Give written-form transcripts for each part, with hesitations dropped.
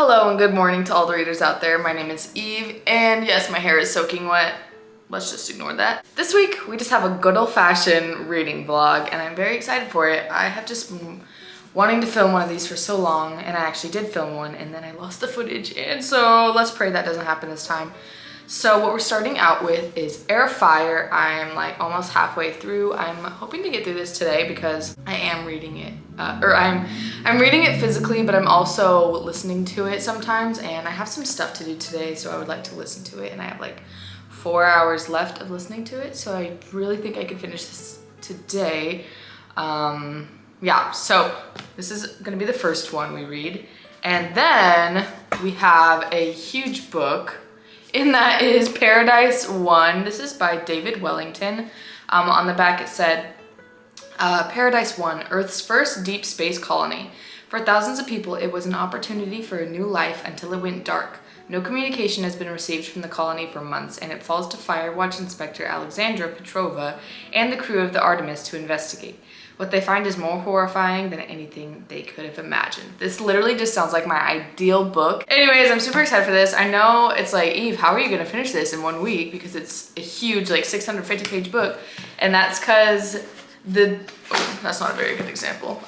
Hello and good morning to all the readers out there. My name is Eve, and yes, my hair is soaking wet. Let's just ignore that. This week, we just have a good old-fashioned reading vlog, and I'm very excited for it. I have just been wanting to film one of these for so long, and I actually did film one, and then I lost the footage, and so let's pray that doesn't happen this time. So what we're starting out with is Heir. I'm like almost halfway through. I'm hoping to get through this today because I am reading it, I'm reading it physically, but I'm also listening to it sometimes, and I have some stuff to do today, so I would like to listen to it, and I have like 4 hours left of listening to it, so I really think I can finish this today. Yeah, so this is gonna be the first one we read, and then we have a huge book. And that is Paradise 1. This is by David Wellington. On the back it said, Paradise 1, Earth's first deep space colony. For thousands of people, it was an opportunity for a new life until it went dark. No communication has been received from the colony for months, and it falls to Firewatch Inspector Alexandra Petrova and the crew of the Artemis to investigate. What they find is more horrifying than anything they could have imagined. This literally just sounds like my ideal book. Anyways, I'm super excited for this. I know it's like, Eve, how are you gonna finish this in 1 week? Because it's a huge, like 650-page book. And that's because that's not a very good example.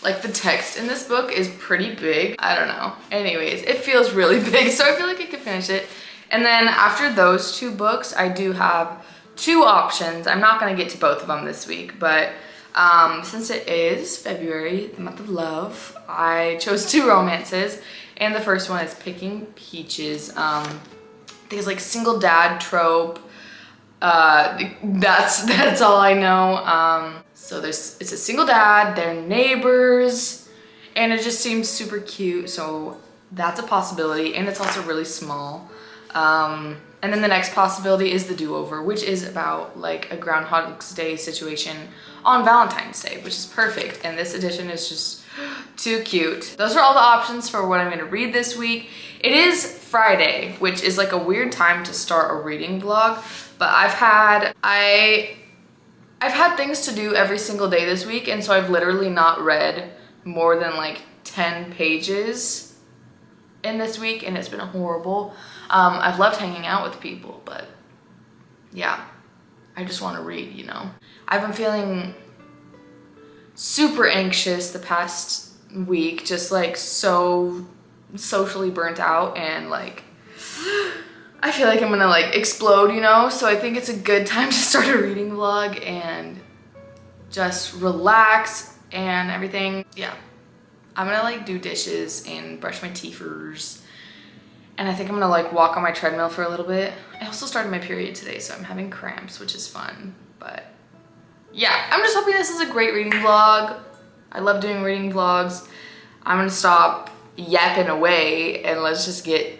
Like the text in this book is pretty big. I don't know. Anyways, it feels really big, so I feel like I could finish it. And then after those two books, I do have two options. I'm not gonna get to both of them this week, but since it is February, the month of love, I chose two romances, and the first one is Picking Peaches. I think it's like single dad trope. That's all I know. So it's a single dad, they're neighbors, and it just seems super cute, so that's a possibility, and it's also really small. And then the next possibility is The Do-Over, which is about like a Groundhog's Day situation on Valentine's Day, which is perfect. And this edition is just too cute. Those are all the options for what I'm gonna read this week. It is Friday, which is like a weird time to start a reading vlog, but I've had things to do every single day this week, and so I've literally not read more than like 10 pages in this week, and it's been horrible. I've loved hanging out with people, but yeah, I just want to read, you know. I've been feeling super anxious the past week, just like so socially burnt out, and like I feel like I'm gonna like explode, you know? So I think it's a good time to start a reading vlog and just relax and everything. Yeah, I'm gonna like do dishes and brush my teethers. And I think I'm gonna like walk on my treadmill for a little bit. I also started my period today, so I'm having cramps, which is fun. But yeah, I'm just hoping this is a great reading vlog. I love doing reading vlogs. I'm gonna stop yapping away and let's just get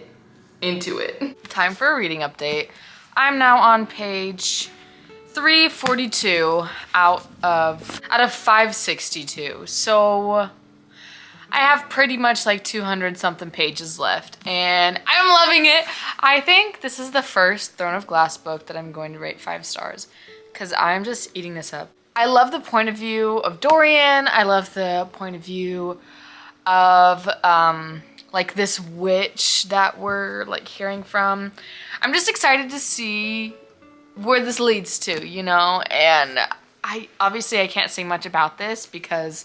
into it. Time for a reading update. I'm now on page 342 out of 562. So I have pretty much like 200 something pages left, and I'm loving it. I think this is the first Throne of Glass book that I'm going to rate 5 stars because I'm just eating this up. I love the point of view of Dorian. I love the point of view of like this witch that we're like hearing from. I'm just excited to see where this leads to, you know, and I can't say much about this because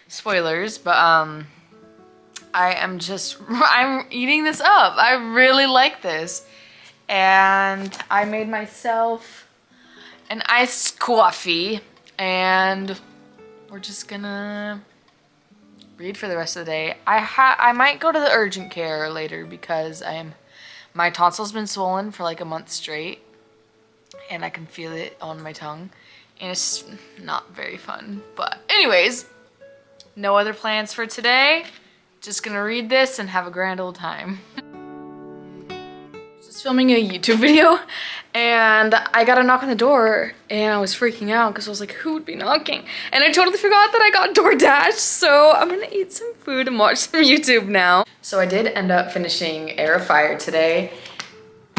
spoilers, but I'm eating this up. I really like this. And I made myself an iced coffee, and we're just gonna read for the rest of the day. I might go to the urgent care later because my tonsil's been swollen for like a month straight, and I can feel it on my tongue, and it's not very fun. But anyways, no other plans for today. Just gonna read this and have a grand old time. Just filming a YouTube video, and I got a knock on the door, and I was freaking out because I was like, who would be knocking? And I totally forgot that I got DoorDash, so I'm gonna eat some food and watch some YouTube now. So I did end up finishing Heir today,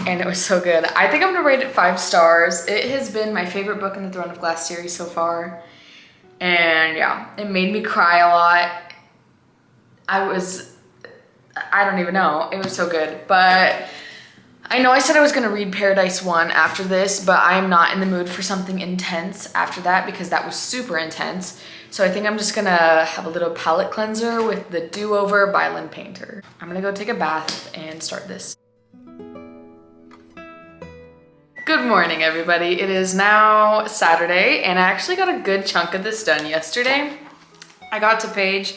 and it was so good. I think I'm gonna rate it 5 stars. It has been my favorite book in the Throne of Glass series so far. And yeah, it made me cry a lot. I don't even know. It was so good. But I know I said I was gonna read Paradise 1 after this, but I am not in the mood for something intense after that because that was super intense. So I think I'm just gonna have a little palette cleanser with the Do-Over by Lynn Painter. I'm gonna go take a bath and start this. Good morning, everybody. It is now Saturday, and I actually got a good chunk of this done yesterday. I got to page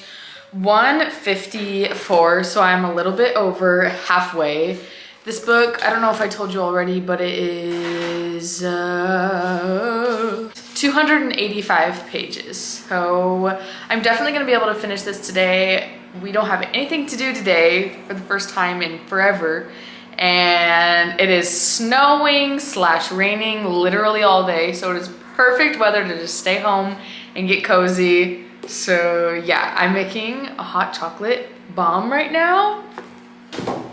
154, so I'm a little bit over halfway. This book, I don't know if I told you already, but it is 285 pages. So I'm definitely gonna be able to finish this today. We don't have anything to do today for the first time in forever. And it is snowing / raining literally all day. So it is perfect weather to just stay home and get cozy. So yeah, I'm making a hot chocolate bomb right now.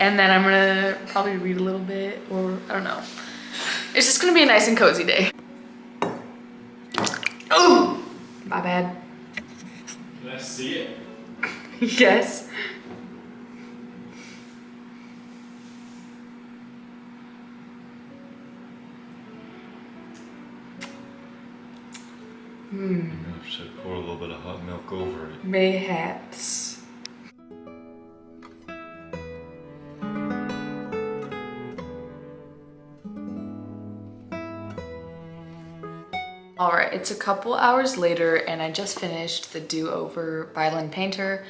And then I'm gonna probably read a little bit, or I don't know. It's just gonna be a nice and cozy day. Oh, my bad. Can I see it? Yes. Maybe I should pour a little bit of hot milk over it. Mayhaps. All right, it's a couple hours later and I just finished the Do-Over by Lynn Painter.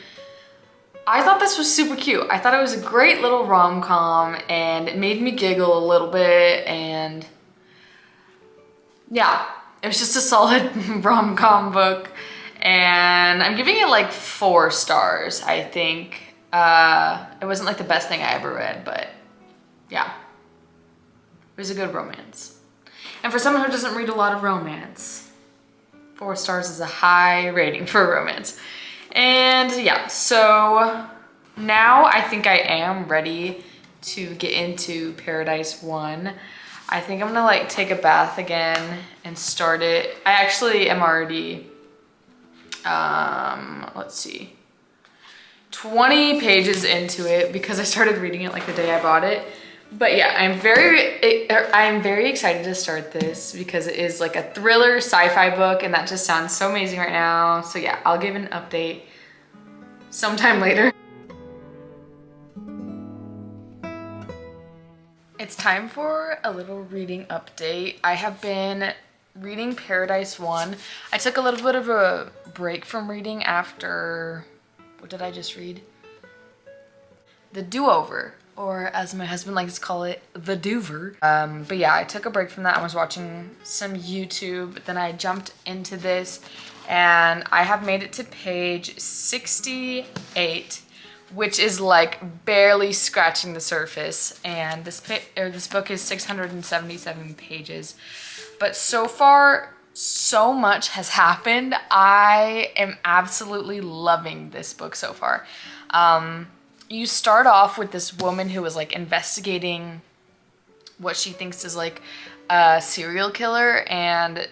I thought this was super cute. I thought it was a great little rom-com and it made me giggle a little bit, and yeah, it was just a solid rom-com book. And I'm giving it like 4 stars, I think. It wasn't like the best thing I ever read, but yeah, it was a good romance. And for someone who doesn't read a lot of romance, 4 stars is a high rating for romance. And yeah, so now I think I am ready to get into Paradise 1. I think I'm gonna like take a bath again and start it. I actually am already, let's see, 20 pages into it because I started reading it like the day I bought it. But yeah, I'm very excited to start this because it is like a thriller sci-fi book, and that just sounds so amazing right now. So yeah, I'll give an update sometime later. It's time for a little reading update. I have been reading Paradise 1. I took a little bit of a break from reading after, what did I just read? The Do-Over, or as my husband likes to call it, the Doover. But yeah, I took a break from that. I was watching some YouTube, then I jumped into this, and I have made it to page 68, which is like barely scratching the surface. And this book is 677 pages. But so far, so much has happened. I am absolutely loving this book so far. You start off with this woman who is like investigating what she thinks is like a serial killer, and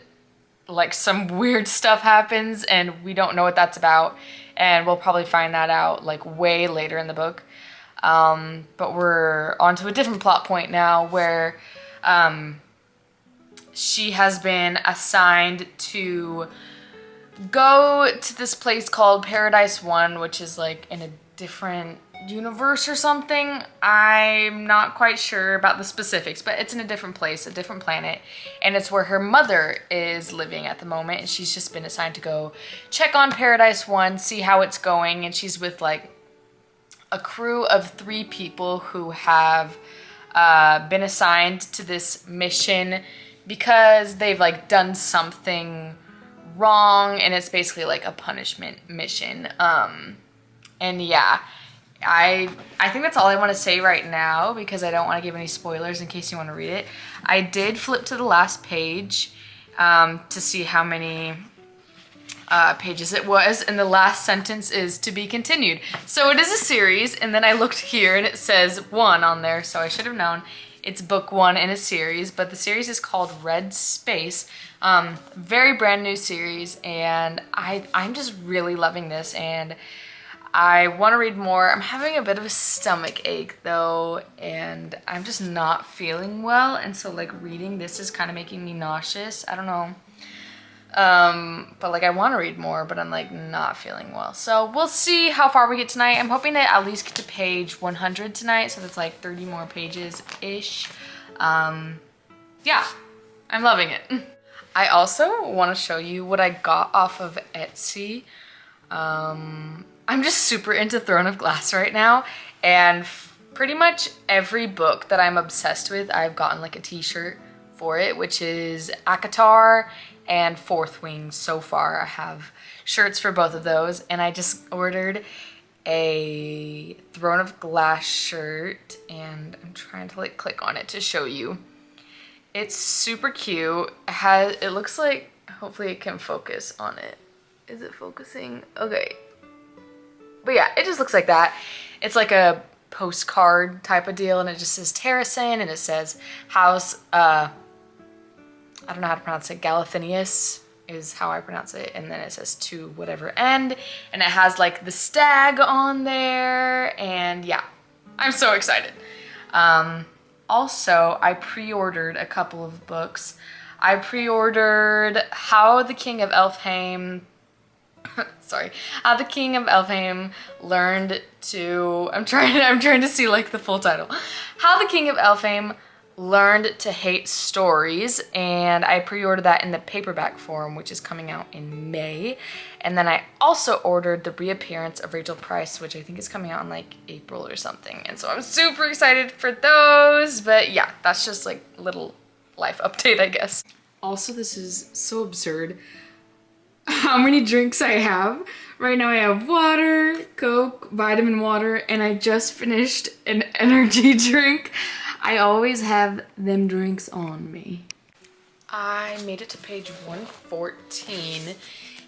like some weird stuff happens and we don't know what that's about, and we'll probably find that out like way later in the book. But we're onto a different plot point now where she has been assigned to go to this place called Paradise 1, which is like in a different universe or something. I'm not quite sure about the specifics, but it's in a different place, a different planet, and it's where her mother is living at the moment, and she's just been assigned to go check on Paradise 1, see how it's going, and she's with like a crew of 3 people who have been assigned to this mission because they've like done something wrong, and it's basically like a punishment mission. And yeah, I think that's all I want to say right now because I don't want to give any spoilers in case you want to read it. I did flip to the last page to see how many pages it was, and the last sentence is to be continued. So it is a series, and then I looked here and it says 1 on there, so I should have known it's book 1 in a series, but the series is called Red Space. Very brand new series, and I'm just really loving this, and I want to read more. I'm having a bit of a stomach ache though, and I'm just not feeling well. And so like reading this is kind of making me nauseous. I don't know. But like I want to read more, but I'm like not feeling well. So we'll see how far we get tonight. I'm hoping to at least get to page 100 tonight. So that's like 30 more pages-ish. Yeah, I'm loving it. I also want to show you what I got off of Etsy. I'm just super into Throne of Glass right now, and pretty much every book that I'm obsessed with, I've gotten like a t-shirt for it, which is ACOTAR and Fourth Wing so far. I have shirts for both of those, and I just ordered a Throne of Glass shirt, and I'm trying to like click on it to show you. It's super cute. It looks like, hopefully it can focus on it. Is it focusing? Okay. But yeah, it just looks like that. It's like a postcard type of deal, and it just says Terracin, and it says house, I don't know how to pronounce it, Galathinius is how I pronounce it, and then it says to whatever end, and it has like the stag on there, and yeah, I'm so excited. Also, I pre-ordered a couple of books. I pre-ordered How the King of Elfheim How the King of Elfheim learned to, I'm trying to see like the full title. How the King of Elfheim learned to hate stories, and I pre-ordered that in the paperback form, which is coming out in May. And then I also ordered The Reappearance of Rachel Price, which I think is coming out in like April or something. And so I'm super excited for those. But yeah, that's just like a little life update, I guess. Also, this is so absurd how many drinks I have. Right now I have water, Coke, vitamin water, and I just finished an energy drink. I always have them drinks on me. I made it to page 114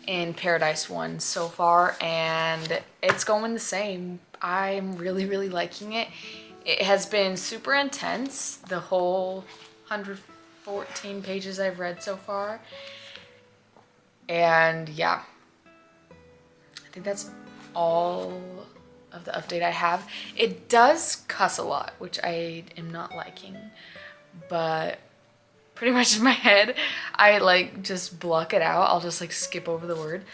in Paradise 1 so far, and it's going the same. I'm really liking it. It has been super intense, the whole 114 pages I've read so far. And yeah, I think that's all of the update I have. It does cuss a lot, which I am not liking, but pretty much in my head, I like just block it out. I'll just like skip over the word.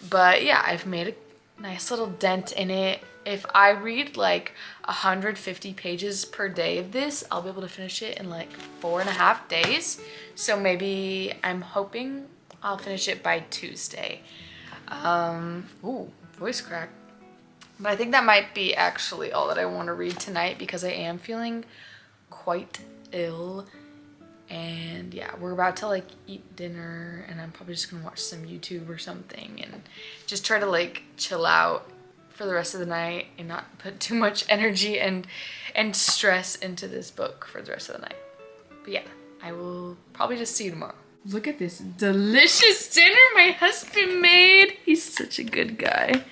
But yeah, I've made a nice little dent in it. If I read like 150 pages per day of this, I'll be able to finish it in like 4.5 days. So maybe I'm hoping I'll finish it by Tuesday. Ooh, voice crack. But I think that might be actually all that I want to read tonight, because I am feeling quite ill. And yeah, we're about to like eat dinner, and I'm probably just gonna watch some YouTube or something and just try to like chill out for the rest of the night and not put too much energy and stress into this book for the rest of the night. But yeah, I will probably just see you tomorrow. Look at this delicious dinner my husband made. He's such a good guy.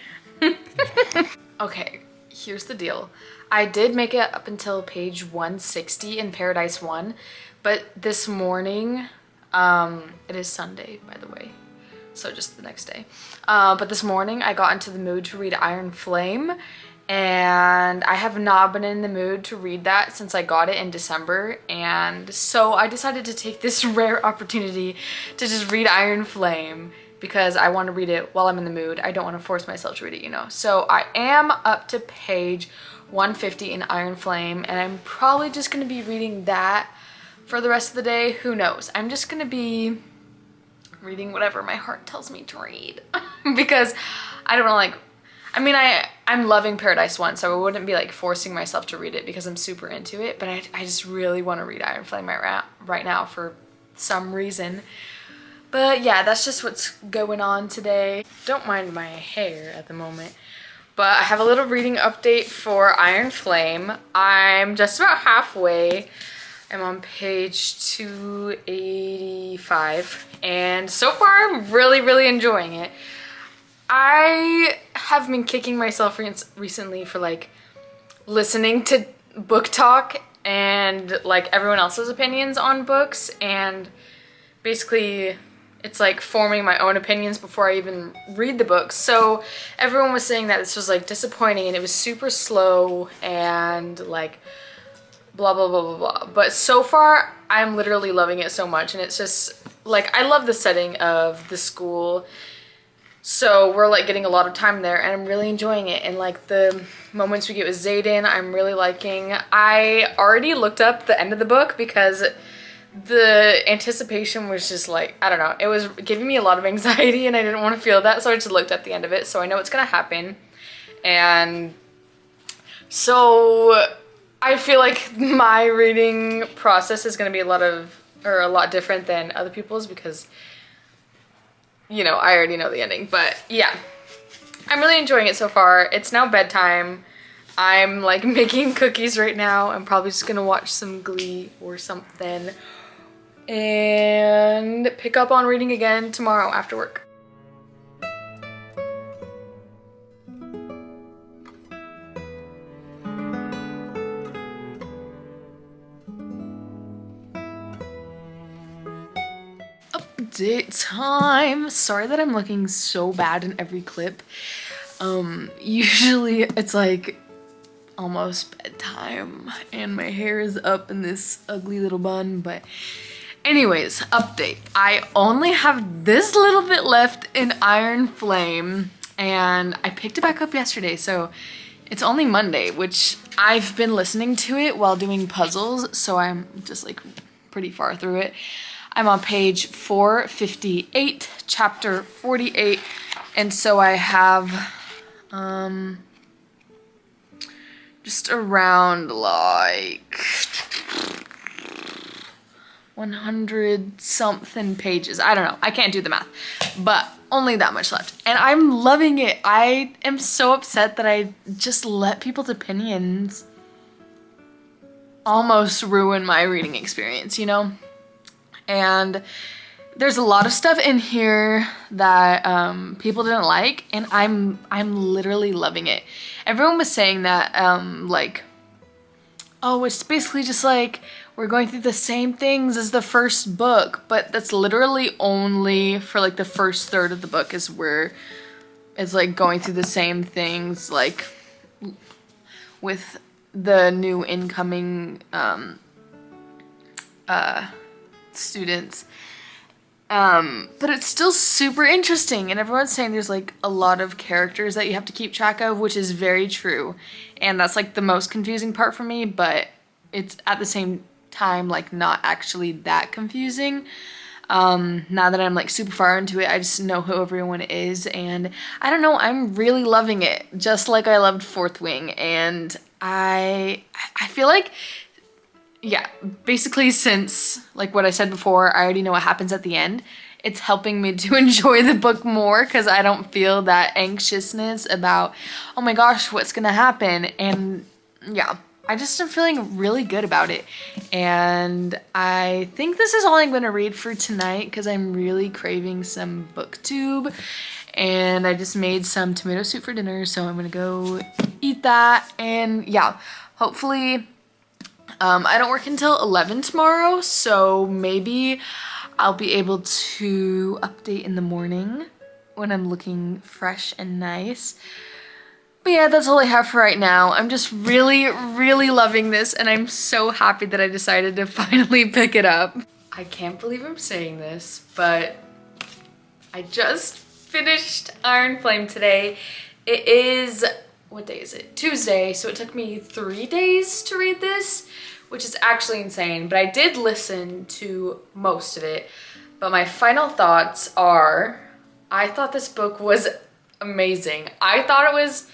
Okay, here's the deal. I did make it up until page 160 in Paradise 1, but this morning, it is Sunday, by the way, so just the next day. But this morning I got into the mood to read Iron Flame, and I have not been in the mood to read that since I got it in December, and so I decided to take this rare opportunity to just read Iron Flame because I want to read it while I'm in the mood. I don't want to force myself to read it, you know. So I am up to page 150 in Iron Flame, and I'm probably just going to be reading that for the rest of the day. Who knows? I'm just going to be reading whatever my heart tells me to read because I don't know, like, I mean, I'm loving Paradise 1, so I wouldn't be like forcing myself to read it because I'm super into it, but I just really want to read Iron Flame right now for some reason. But yeah, that's just what's going on today. Don't mind my hair at the moment, but I have a little reading update for Iron Flame. I'm just about halfway. I'm on page 285, and so far I'm really enjoying it. I have been kicking myself recently for like listening to book talk and like everyone else's opinions on books, and basically it's like forming my own opinions before I even read the book. So everyone was saying that this was like disappointing and it was super slow and like blah blah blah blah blah. But so far I'm literally loving it so much, and it's just like, I love the setting of the school. So we're like getting a lot of time there and I'm really enjoying it. And like the moments we get with Zayden, I'm really liking. I already looked up the end of the book because the anticipation was just like, I don't know, it was giving me a lot of anxiety and I didn't want to feel that. So I just looked at the end of it. So I know it's going to happen. And so I feel like my reading process is going to be a lot different than other people's because, you know, I already know the ending. But yeah, I'm really enjoying it so far. It's now bedtime. I'm like making cookies right now. I'm probably just gonna watch some Glee or something and pick up on reading again tomorrow after work. Update time. Sorry that I'm looking so bad in every clip. Usually it's like almost bedtime and my hair is up in this ugly little bun, but anyways, update. I only have this little bit left in Iron Flame and I picked it back up yesterday, so it's only Monday, which I've been listening to it while doing puzzles, so I'm just like pretty far through it. I'm on page 458, chapter 48, and so I have just around like 100 something pages. I don't know, I can't do the math, but only that much left. And I'm loving it. I am so upset that I just let people's opinions almost ruin my reading experience, you know? And there's a lot of stuff in here that people didn't like, and I'm literally loving it. Everyone was saying that like, oh, it's basically just like we're going through the same things as the first book, but that's literally only for like the first third of the book is where it's like going through the same things, like with the new incoming students. But it's still super interesting, and everyone's saying there's like a lot of characters that you have to keep track of, which is very true, and that's like the most confusing part for me, but it's at the same time like not actually that confusing. Now that I'm like super far into it, I just know who everyone is, and I don't know, I'm really loving it, just like I loved Fourth Wing. And I feel like, yeah, basically since like what I said before, I already know what happens at the end. It's helping me to enjoy the book more because I don't feel that anxiousness about, oh my gosh, what's gonna happen? And yeah, I just am feeling really good about it. And I think this is all I'm gonna read for tonight because I'm really craving some booktube. And I just made some tomato soup for dinner, so I'm gonna go eat that. And yeah, hopefully I don't work until 11 tomorrow, so maybe I'll be able to update in the morning when I'm looking fresh and nice. But yeah, that's all I have for right now. I'm just really, really loving this, and I'm so happy that I decided to finally pick it up. I can't believe I'm saying this, but I just finished Iron Flame today. It is, what day is it? Tuesday, so it took me 3 days to read this, which is actually insane, but I did listen to most of it. But my final thoughts are, I thought this book was amazing. I thought it was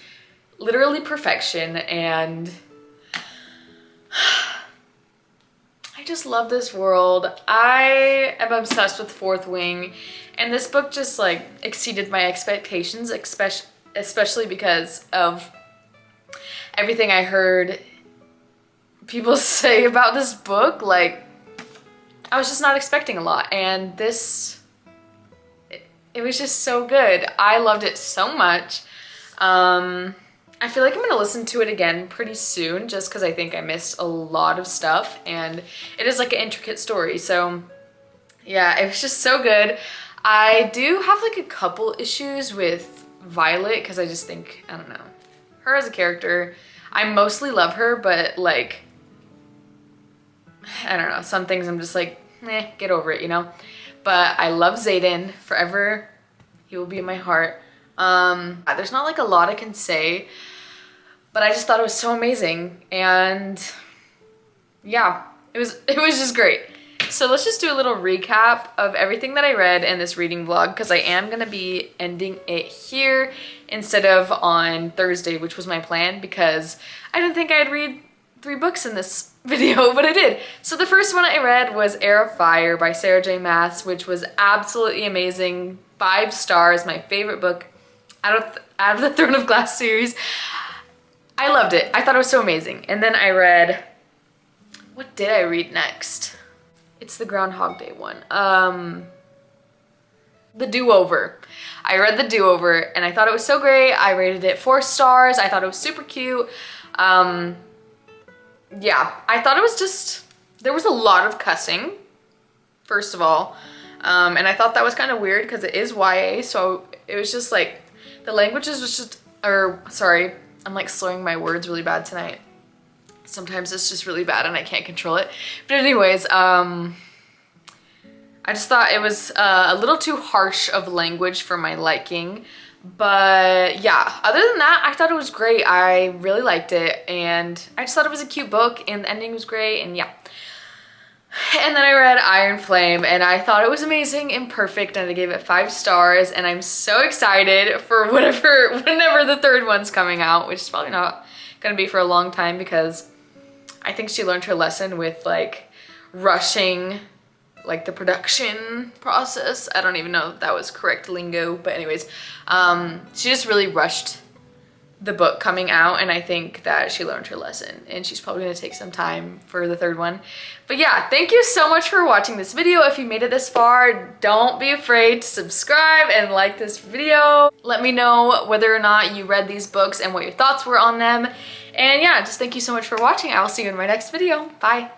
literally perfection, and I just love this world. I am obsessed with Fourth Wing, and this book just like exceeded my expectations, especially because of everything I heard people say about this book. Like, I was just not expecting a lot, and this, it was just so good. I loved it so much. I feel like I'm gonna listen to it again pretty soon just because I think I missed a lot of stuff, and it is like an intricate story. So yeah, it was just so good. I do have like a couple issues with Violet because I just think, I don't know, her as a character, I mostly love her, but like, I don't know, some things I'm just like, get over it, you know? But I love Xaden forever. He will be in my heart. There's not like a lot I can say, but I just thought it was so amazing. And yeah, it was just great. So let's just do a little recap of everything that I read in this reading vlog, because I am gonna be ending it here instead of on Thursday, which was my plan, because I didn't think I'd read 3 books in this video, but I did. So the first one I read was Heir of Fire by Sarah J Maas, which was absolutely amazing. 5 stars, my favorite book out of the Throne of Glass series. I loved it. I thought it was so amazing. And then I read, what did I read next? It's the Groundhog Day one. The Do-Over. I read The Do-Over and I thought it was so great. I rated it 4 stars. I thought it was super cute. Yeah, I thought it was just, there was a lot of cussing, first of all. And I thought that was kind of weird because it is YA, so it was just like, the languages was just, or sorry, I'm like slurring my words really bad tonight. Sometimes it's just really bad and I can't control it. But anyways, I just thought it was a little too harsh of language for my liking. But yeah, other than that, I thought it was great. I really liked it and I just thought it was a cute book and the ending was great and yeah. And then I read Iron Flame and I thought it was amazing and perfect and I gave it 5 stars and I'm so excited for whenever the 3rd one's coming out, which is probably not gonna be for a long time because I think she learned her lesson with like rushing like the production process. I don't even know if that was correct lingo, but anyways, she just really rushed the book coming out and I think that she learned her lesson and she's probably gonna take some time for the 3rd one. But yeah, thank you so much for watching this video. If you made it this far, don't be afraid to subscribe and like this video. Let me know whether or not you read these books and what your thoughts were on them. And yeah, just thank you so much for watching. I will see you in my next video. Bye.